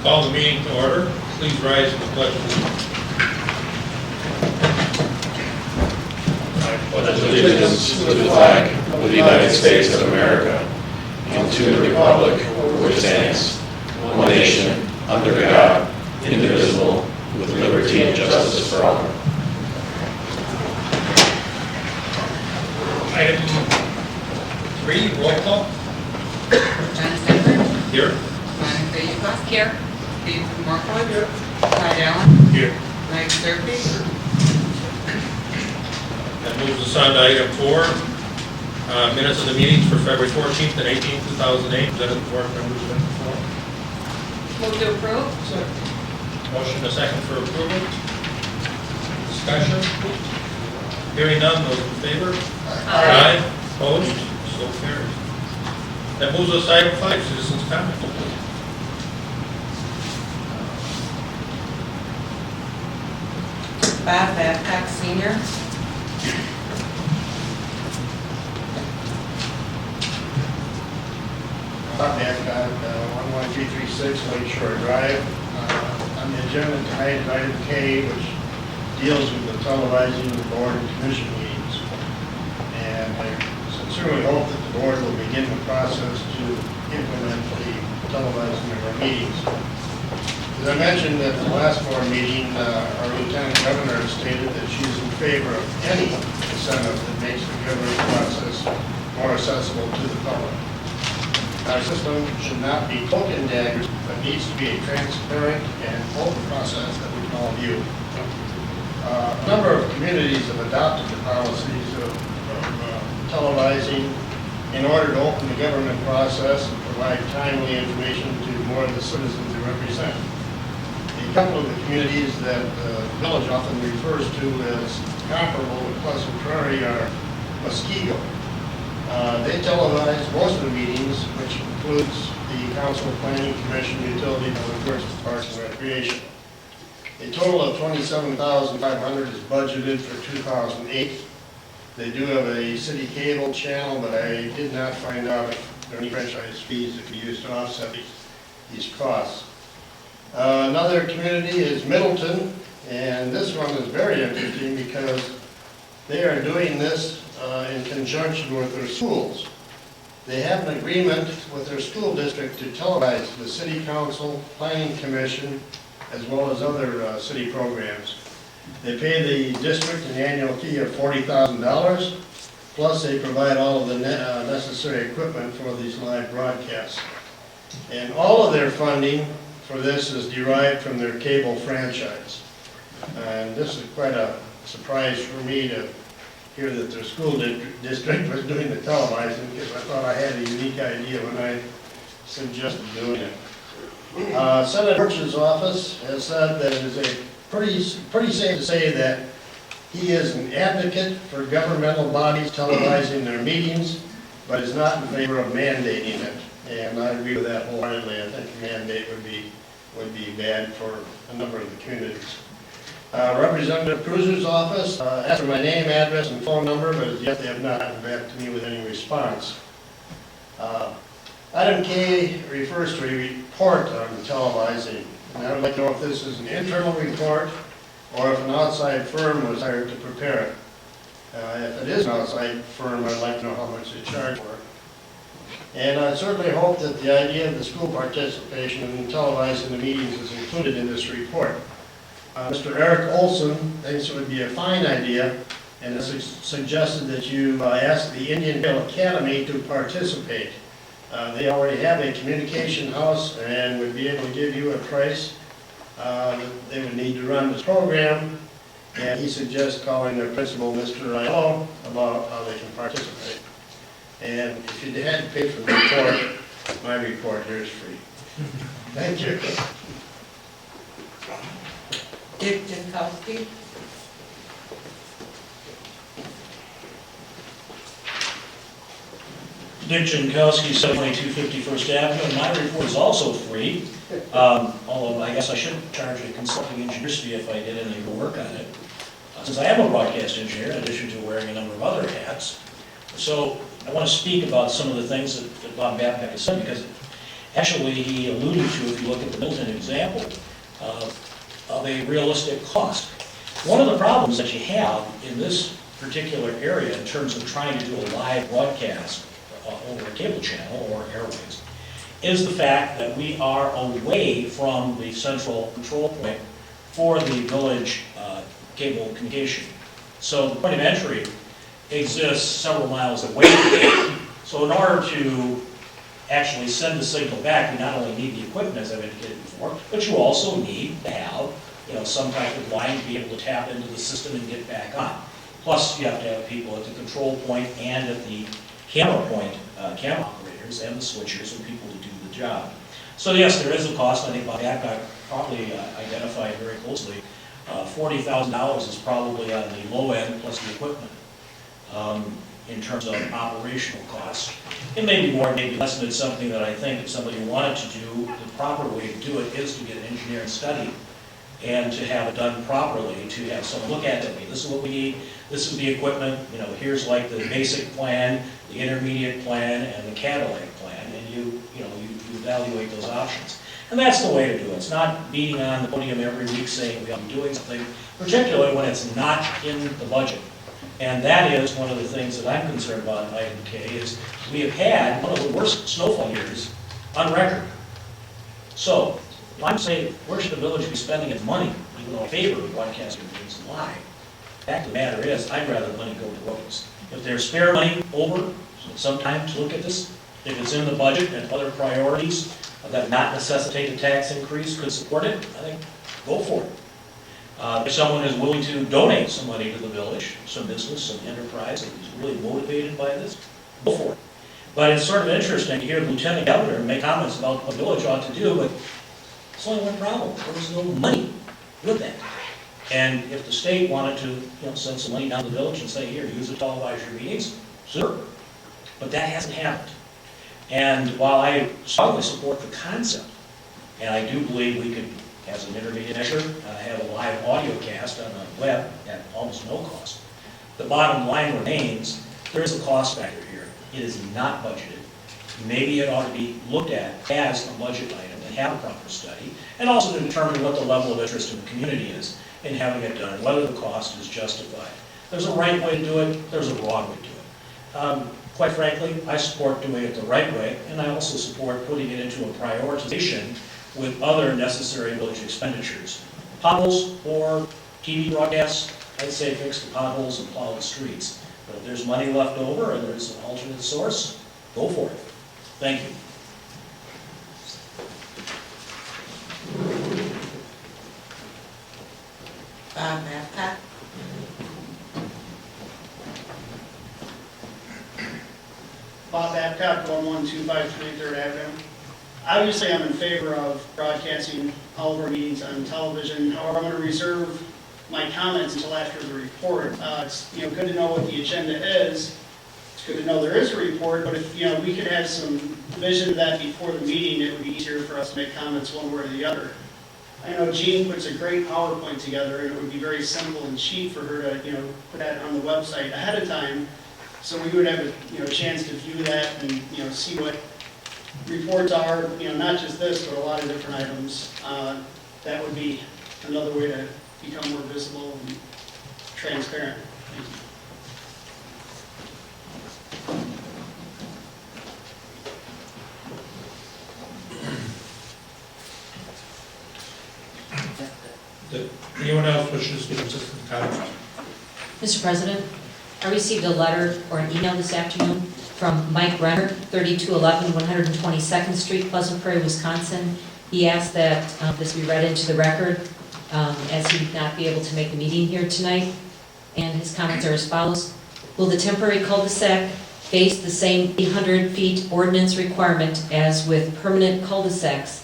Call the meeting to order. Please rise for the pledge of allegiance. I pledge allegiance to the flag of the United States of America and to the republic for which it stands, one nation, under God, indivisible, with liberty and justice for all. Item 3, roll call. John Steinberg. Here. Monica Yukos. Here. Steve Morkowitz. Here. Todd Allen. Here. Mike Serpy. That moves us on to item 4. Minutes of the meetings for February 14th and 18th, 2008. Presented to board members before. Move to approve. Motion a second for approval. Discussion. Hearing none, those in favor? Aye. Opposed? So carried. That moves us to item 5, citizens' comment. Bob Babcock Sr. Bob Babcock, 11336 Lake Shore Drive. On the agenda tonight is item K, which deals with the televising of the board and commission meetings. And I sincerely hope that the board will begin the process to implement the televising of our meetings. As I mentioned at the last board meeting, our Lieutenant Governor stated that she's in favor of any incentive that makes the government process more accessible to the public. Our system should not be cloak and daggers, but needs to be a transparent and open process that we can all view. A number of communities have adopted the policies of televising in order to open the government process and provide timely information to more of the citizens they represent. A couple of the communities that the village often refers to as comparable with Pleasant Prairie are Muskego. They televise most of the meetings, which includes the Council Planning Commission, Utility, Public Works, Parks and Recreation. A total of $27,500 is budgeted for 2008. They do have a city cable channel, but I did not find out if there are any franchise fees that could be used to offset these costs. Another community is Middleton, and this one is very interesting because they are doing this in conjunction with their schools. They have an agreement with their school district to televise the city council, planning commission, as well as other city programs. They pay the district an annual fee of $40,000, plus they provide all of the necessary equipment for these live broadcasts. And all of their funding for this is derived from their cable franchise. And this is quite a surprise for me to hear that their school district was doing the televising, because I thought I had a unique idea when I suggested doing it. Senator Birch's office has said that it is pretty safe to say that he is an advocate for governmental bodies televising their meetings, but is not in favor of mandating it. And I agree with that wholeheartedly. I think a mandate would be bad for a number of the communities. Representative Cruiser's office asked for my name, address, and phone number, but as yet they have not gotten back to me with any response. Item K refers to a report on the televising. And I would like to know if this is an internal report or if an outside firm was hired to prepare it. If it is an outside firm, I'd like to know how much they charge for it. And I certainly hope that the idea of the school participation in televising the meetings is included in this report. Mr. Eric Olson thinks it would be a fine idea and has suggested that you ask the Indian Hill Academy to participate. They already have a communication house and would be able to give you a price that they would need to run this program. And he suggests calling their principal, Mr. Aiello, about how they can participate. And if you had to pay for the report, my report here is free. Thank you. Dick Jankowski. Dick Jankowski, 722 51st Avenue, and my report is also free, although I guess I should charge a consulting engineer's fee if I did any work on it. Since I am a broadcast engineer, in addition to wearing a number of other hats, so I want to speak about some of the things that Bob Babcock has said, because Actually, he alluded to, if you look at the Milton example, of a realistic cost. One of the problems that you have in this particular area in terms of trying to do a live broadcast over a cable channel or airwaves is the fact that we are away from the central control point for the village cable communication. So the point of entry exists several miles away from it. So in order to actually send the signal back, you not only need the equipment, as I've indicated before, but you also need to have, some type of line to be able to tap into the system and get back on. Plus, you have to have people at the control point and at the camera point, camera operators and the switchers and people to do the job. So yes, there is a cost. I think Bob Babcock probably identified very closely. $40,000 is probably on the low end plus the equipment in terms of operational costs. It may be more, it may be less, but it's something that I think if somebody wanted to do, the proper way to do it is to get an engineering study and to have it done properly, to have someone look at it, this is what we need, this is the equipment, here's like the basic plan, the intermediate plan, and the Cadillac plan, and you evaluate those options. And that's the way to do it. It's not beating on the podium every week saying we ought to be doing something, particularly when it's not in the budget. And that is one of the things that I'm concerned about in item K, is we have had one of the worst snowfall years on record. So, I'm saying, where should the village be spending its money, even though I favor broadcasting meetings live? The fact of the matter is, I'd rather the money go to roads. If there's spare money over, sometime to look at this, if it's in the budget and other priorities that not necessitate a tax increase could support it, I think, go for it. If someone is willing to donate some money to the village, some business, some enterprise that is really motivated by this, go for it. But it's sort of interesting to hear the lieutenant governor make comments about what the village ought to do, but it's only one problem. There was no money with that. And if the state wanted to send some money down to the village and say, here, use it to televise your meetings, sure. But that hasn't happened. And while I strongly support the concept, and I do believe we could, as an intermediate measure, have a live audio cast on the web at almost no cost, the bottom line remains, there is a cost factor here. It is not budgeted. Maybe it ought to be looked at as a budget item and have a proper study, and also to determine what the level of interest in the community is in having it done, whether the cost is justified. There's a right way to do it, there's a wrong way to do it. Quite frankly, I support doing it the right way, and I also support putting it into a prioritization with other necessary village expenditures. Potholes or TV broadcasts, I'd say fix the potholes and plow the streets. But if there's money left over and there's an alternate source, go for it. Thank you. Bob Babcock. Bob Babcock, 11253 3rd Avenue. Obviously, I'm in favor of broadcasting all of our meetings on television. However, I'm going to reserve my comments until after the report. It's good to know what the agenda is. It's good to know there is a report, but if we could have some vision of that before the meeting, it would be easier for us to make comments one way or the other. I know Jean puts a great PowerPoint together, and it would be very simple and cheap for her to put that on the website ahead of time, so we would have a chance to view that and see what reports are, not just this, but a lot of different items. That would be another way to become more visible and transparent. Thank you. Anyone else wishes to speak to this comment? Mr. President, I received a letter or an email this afternoon from Mike Renner, 3211 122nd Street, Pleasant Prairie, Wisconsin. He asked that this be read into the record as he would not be able to make the meeting here tonight. And his comments are as follows. Will the temporary cul-de-sac face the same 800 feet ordinance requirement as with permanent cul-de-sacs